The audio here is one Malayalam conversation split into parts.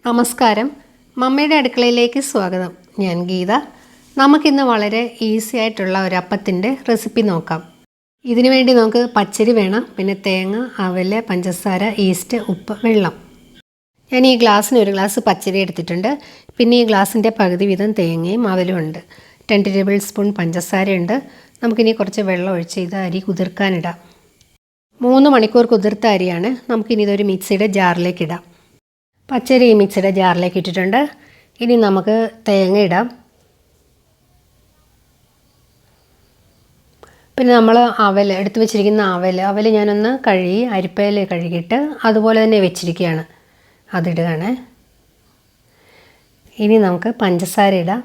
നമസ്കാരം, മമ്മയുടെ അടുക്കളയിലേക്ക് സ്വാഗതം. ഞാൻ ഗീത. നമുക്കിന്ന് വളരെ ഈസി ആയിട്ടുള്ള ഒരു അപ്പത്തിൻ്റെ റെസിപ്പി നോക്കാം. ഇതിനു വേണ്ടി നമുക്ക് പച്ചരി വേണം, പിന്നെ തേങ്ങ, അവൽ, പഞ്ചസാര, ഈസ്റ്റ്, ഉപ്പ്, വെള്ളം. ഞാൻ ഈ ഗ്ലാസ്സിന് ഒരു ഗ്ലാസ് പച്ചരി എടുത്തിട്ടുണ്ട്. പിന്നെ ഈ ഗ്ലാസിൻ്റെ പകുതി വീതം തേങ്ങയും അവലും ഉണ്ട്. 2 ടേബിൾ സ്പൂൺ പഞ്ചസാരയുണ്ട്. നമുക്കിനി കുറച്ച് വെള്ളം ഒഴിച്ച് ഇത് അരി കുതിർക്കാനിടാം. 3 മണിക്കൂർ കുതിർത്ത അരിയാണ്. നമുക്കിനി ഇതൊരു മിക്സിയുടെ ജാറിലേക്ക് ഇടാം. പച്ചരി മിക്സിയുടെ ജാറിലേക്ക് ഇട്ടിട്ടുണ്ട്. ഇനി നമുക്ക് തേങ്ങ ഇടാം. പിന്നെ നമ്മൾ എടുത്ത് വെച്ചിരിക്കുന്ന അവൽ ഞാനൊന്ന് കഴുകി അരിപ്പയിൽ കഴുകിയിട്ട് അതുപോലെ തന്നെ വെച്ചിരിക്കുകയാണ്. അതിടുകയാണ്. ഇനി നമുക്ക് പഞ്ചസാര ഇടാം.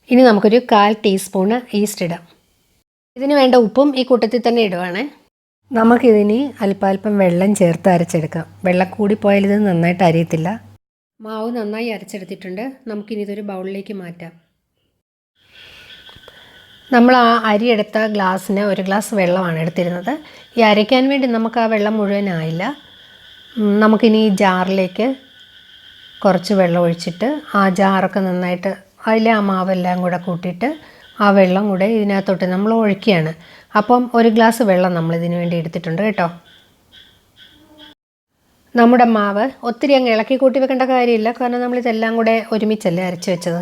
ഇനി നമുക്കൊരു 1/4 ടീസ്പൂണ് ഈസ്റ്റ് ഇടാം. ഇതിന് വേണ്ട ഉപ്പും ഈ കൂട്ടത്തിൽ തന്നെ ഇടുവാണ്. നമുക്കിതിന് അല്പാൽപ്പം വെള്ളം ചേർത്ത് അരച്ചെടുക്കാം. വെള്ളം കൂടിപ്പോയാൽ ഇത് നന്നായിട്ട് അരിയത്തില്ല. മാവ് നന്നായി അരച്ചെടുത്തിട്ടുണ്ട്. നമുക്കിനി ഇതൊരു ബൗളിലേക്ക് മാറ്റാം. നമ്മൾ ആ അരി എടുത്ത ഗ്ലാസ്സിന് 1 ഗ്ലാസ് വെള്ളമാണ് എടുത്തിരുന്നത്. ഈ അരയ്ക്കാൻ വേണ്ടി നമുക്ക് ആ വെള്ളം മുഴുവനായില്ല. നമുക്കിനി ഈ ജാറിലേക്ക് കുറച്ച് വെള്ളം ഒഴിച്ചിട്ട് ആ ജാറൊക്കെ നന്നായിട്ട് അതിലെ ആ മാവെല്ലാം കൂടെ കൂട്ടിയിട്ട് ആ വെള്ളം കൂടെ ഇതിനകത്തോട്ട് നമ്മൾ ഒഴിക്കുകയാണ്. അപ്പം 1 ഗ്ലാസ് വെള്ളം നമ്മൾ ഇതിനു വേണ്ടി എടുത്തിട്ടുണ്ട് കേട്ടോ. നമ്മുടെ മാവ് ഒത്തിരി അങ്ങ് ഇളക്കി കൂട്ടി വെക്കേണ്ട കാര്യമില്ല, കാരണം നമ്മളിതെല്ലാം കൂടെ ഒരുമിച്ചല്ലേ അരച്ച് വെച്ചത്.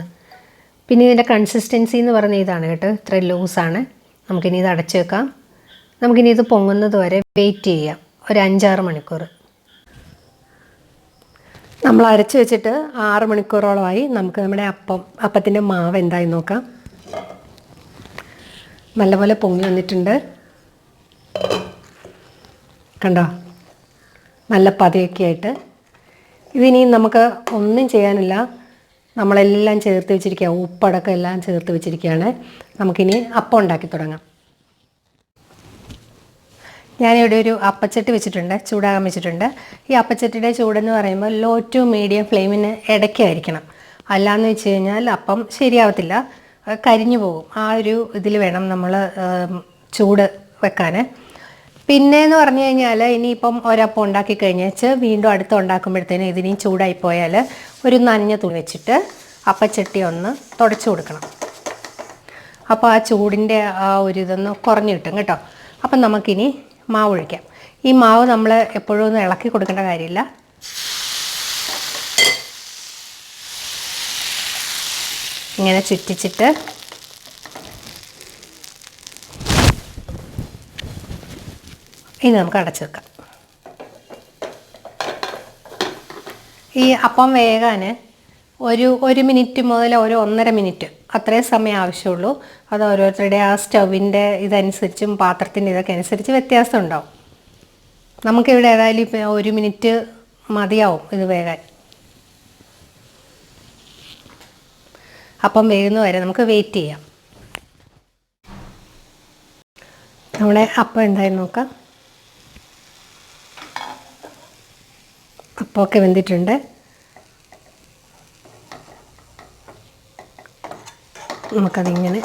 പിന്നെ ഇതിൻ്റെ കൺസിസ്റ്റൻസി എന്ന് പറഞ്ഞ ഇതാണ് കേട്ടോ, ഇത്ര ലൂസാണ്. നമുക്കിനി ഇത് അടച്ച് വെക്കാം. നമുക്കിനി ഇത് പൊങ്ങുന്നത് വരെ വെയിറ്റ് ചെയ്യാം, ഒരു 5-6 മണിക്കൂർ. നമ്മൾ അരച്ച് വെച്ചിട്ട് 6 മണിക്കൂറോളമായി. നമുക്ക് നമ്മുടെ അപ്പത്തിൻ്റെ മാവ് എന്തായി നോക്കാം. നല്ലപോലെ പൊങ്ങി വന്നിട്ടുണ്ട്, കണ്ടോ, നല്ല പതയൊക്കെ ആയിട്ട്. ഇതിനി നമുക്ക് ഒന്നും ചെയ്യാനില്ല, നമ്മളെല്ലാം ചേർത്ത് വെച്ചിരിക്കുക, ഉപ്പടക്കം എല്ലാം ചേർത്ത് വെച്ചിരിക്കുകയാണ്. നമുക്കിനി അപ്പം ഉണ്ടാക്കി തുടങ്ങാം. ഞാനിവിടെ ഒരു അപ്പച്ചട്ടി വെച്ചിട്ടുണ്ട്, ചൂടാകാൻ വെച്ചിട്ടുണ്ട്. ഈ അപ്പച്ചട്ടിയുടെ ചൂടെന്ന് പറയുമ്പോൾ ലോ ടു മീഡിയം ഫ്ലെയിമിന് ഇടയ്ക്കായിരിക്കണം. അല്ലാന്ന് വെച്ച് കഴിഞ്ഞാൽ അപ്പം ശരിയാവത്തില്ല, കരിഞ്ഞു പോകും. ആ ഒരു ഇതിൽ വേണം നമ്മൾ ചൂട് വെക്കാൻ. പിന്നെയെന്ന് പറഞ്ഞു കഴിഞ്ഞാൽ ഇനിയിപ്പം ഒരപ്പം ഉണ്ടാക്കി കഴിഞ്ഞേച്ച് വീണ്ടും അടുത്ത് ഉണ്ടാക്കുമ്പോഴത്തേനും ഇതിനി ചൂടായിപ്പോയാൽ ഒരു നനഞ്ഞ തുണി വെച്ചിട്ട് അപ്പച്ചട്ടി ഒന്ന് തുടച്ചു കൊടുക്കണം. അപ്പോൾ ആ ചൂടിൻ്റെ ആ ഒരു ഇതൊന്ന് കുറഞ്ഞു കിട്ടും കേട്ടോ. അപ്പം നമുക്കിനി മാവ് ഒഴിക്കാം. ഈ മാവ് നമ്മൾ എപ്പോഴും ഒന്നും ഇളക്കി കൊടുക്കേണ്ട കാര്യമില്ല. ഇങ്ങനെ ചുറ്റിച്ചിട്ട് ഇനി നമുക്ക് അടച്ചു വെക്കാം. ഈ അപ്പം വേകാൻ ഒരു മിനിറ്റ് മുതൽ 1.5 മിനിറ്റ് അത്രയും സമയം ആവശ്യമുള്ളൂ. അത് ഓരോരുത്തരുടെ ആ സ്റ്റവിൻ്റെ ഇതനുസരിച്ചും പാത്രത്തിൻ്റെ ഇതൊക്കെ അനുസരിച്ച് വ്യത്യാസം ഉണ്ടാവും. നമുക്കിവിടെ ഏതായാലും ഇപ്പോൾ 1 മിനിറ്റ് മതിയാവും ഇത് വേകാൻ. അപ്പം വേകുന്ന വരെ നമുക്ക് വെയിറ്റ് ചെയ്യാം. നമ്മുടെ അപ്പം എന്തായി നോക്കാം. അപ്പമൊക്കെ വെന്തിട്ടുണ്ട്. നമുക്കതിങ്ങനെ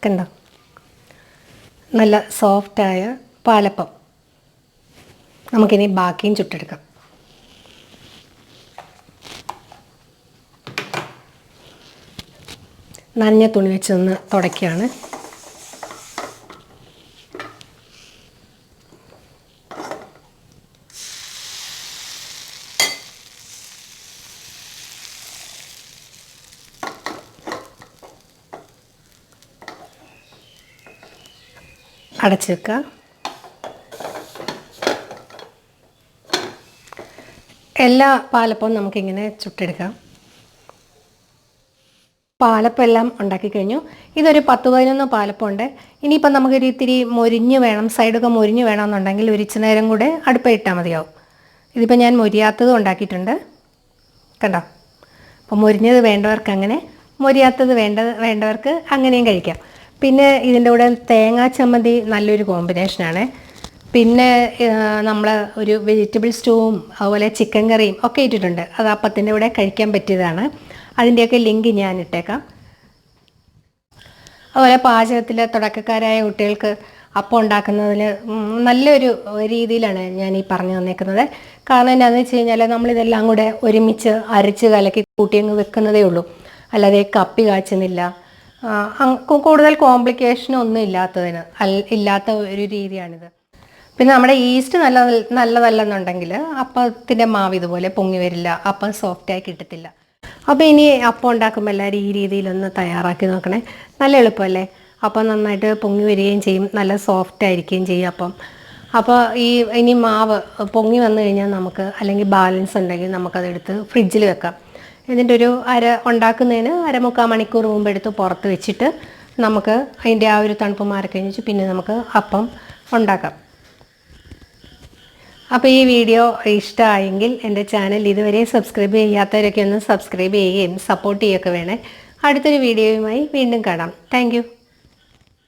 കണ്ടോ, നല്ല സോഫ്റ്റായ പാലപ്പം. നമുക്കിനി ബാക്കിയും ചുട്ടെടുക്കാം. നനഞ്ഞ തുണി വെച്ചൊന്ന് തുടയ്ക്കുകയാണ്. അടച്ച് വെക്കുക. എല്ലാ പാലപ്പവും നമുക്കിങ്ങനെ ചുട്ടെടുക്കാം. പാലപ്പം എല്ലാം ഉണ്ടാക്കി കഴിഞ്ഞു. ഇതൊരു 10-11 പാലപ്പമുണ്ട്. ഇനിയിപ്പം നമുക്കൊരു ഇത്തിരി മൊരിഞ്ഞ് വേണം, സൈഡൊക്കെ മൊരിഞ്ഞ് വേണമെന്നുണ്ടെങ്കിൽ ഒരു ഇച്ചിരി നേരം കൂടെ അടുപ്പിട്ടാൽ മതിയാവും. ഇതിപ്പോൾ ഞാൻ മൊരിയാത്തത് ഉണ്ടാക്കിയിട്ടുണ്ട്, കണ്ടോ. അപ്പോൾ മൊരിഞ്ഞത് വേണ്ടവർക്ക് അങ്ങനെ, മൊരിയാത്തത് വേണ്ടവർക്ക് അങ്ങനെയും കഴിക്കാം. പിന്നെ ഇതിൻ്റെ കൂടെ തേങ്ങാ ചമ്മന്തി നല്ലൊരു കോമ്പിനേഷനാണ്. പിന്നെ നമ്മൾ ഒരു വെജിറ്റബിൾ സ്റ്റൂവും അതുപോലെ ചിക്കൻ കറിയും ഒക്കെ ഇട്ടിട്ടുണ്ട്. അത് അപ്പത്തിൻ്റെ കൂടെ കഴിക്കാൻ പറ്റിയതാണ്. അതിൻ്റെയൊക്കെ ലിങ്ക് ഞാൻ ഇട്ടേക്കാം. അതുപോലെ പാചകത്തിൽ തുടക്കക്കാരായ കുട്ടികൾക്ക് അപ്പം ഉണ്ടാക്കുന്നതിൽ നല്ലൊരു രീതിയിലാണ് ഞാൻ ഈ പറഞ്ഞു തന്നേക്കുന്നത്. കാരണം എന്താണെന്ന് വെച്ച് കഴിഞ്ഞാൽ നമ്മളിതെല്ലാം കൂടെ ഒരുമിച്ച് അരച്ച് കലക്കി കൂട്ടി അങ്ങ് വെക്കുന്നതേ ഉള്ളൂ, അല്ലാതെ കപ്പി കാച്ചുന്നില്ല. കൂടുതൽ കോംപ്ലിക്കേഷനൊന്നും ഇല്ലാത്ത ഒരു രീതിയാണിത്. പിന്നെ നമ്മുടെ ഈസ്റ്റ് നല്ലതല്ലെന്നുണ്ടെങ്കിൽ അപ്പത്തിൻ്റെ മാവ് ഇതുപോലെ പൊങ്ങി വരില്ല, അപ്പം സോഫ്റ്റായി കിട്ടത്തില്ല. അപ്പോൾ ഇനി അപ്പം ഉണ്ടാക്കുമ്പോൾ എല്ലാവരും ഈ രീതിയിലൊന്ന് തയ്യാറാക്കി നോക്കണേ. നല്ല എളുപ്പമല്ലേ? അപ്പം നന്നായിട്ട് പൊങ്ങി വരികയും ചെയ്യും, നല്ല സോഫ്റ്റ് ആയിരിക്കുകയും ചെയ്യും അപ്പം. അപ്പോൾ ഇനി മാവ് പൊങ്ങി വന്നു കഴിഞ്ഞാൽ നമുക്ക്, അല്ലെങ്കിൽ ബാലൻസ് ഉണ്ടെങ്കിൽ നമുക്കതെടുത്ത് ഫ്രിഡ്ജിൽ വെക്കാം. എന്നിട്ടൊരു ഉണ്ടാക്കുന്നതിന് 1/4 മണിക്കൂർ മുമ്പ് എടുത്ത് പുറത്ത് വെച്ചിട്ട് നമുക്ക് അതിൻ്റെ ആ ഒരു തണുപ്പ് മാറിക്കഴിഞ്ഞിട്ട് പിന്നെ നമുക്ക് അപ്പം ഉണ്ടാക്കാം. അപ്പോൾ ഈ വീഡിയോ ഇഷ്ടമായെങ്കിൽ എൻ്റെ ചാനൽ ഇതുവരെ സബ്സ്ക്രൈബ് ചെയ്യാത്തവരൊക്കെ ഒന്ന് സബ്സ്ക്രൈബ് ചെയ്യുകയും സപ്പോർട്ട് ചെയ്യുകയൊക്കെ വേണേ. അടുത്തൊരു വീഡിയോയുമായി വീണ്ടും കാണാം. താങ്ക്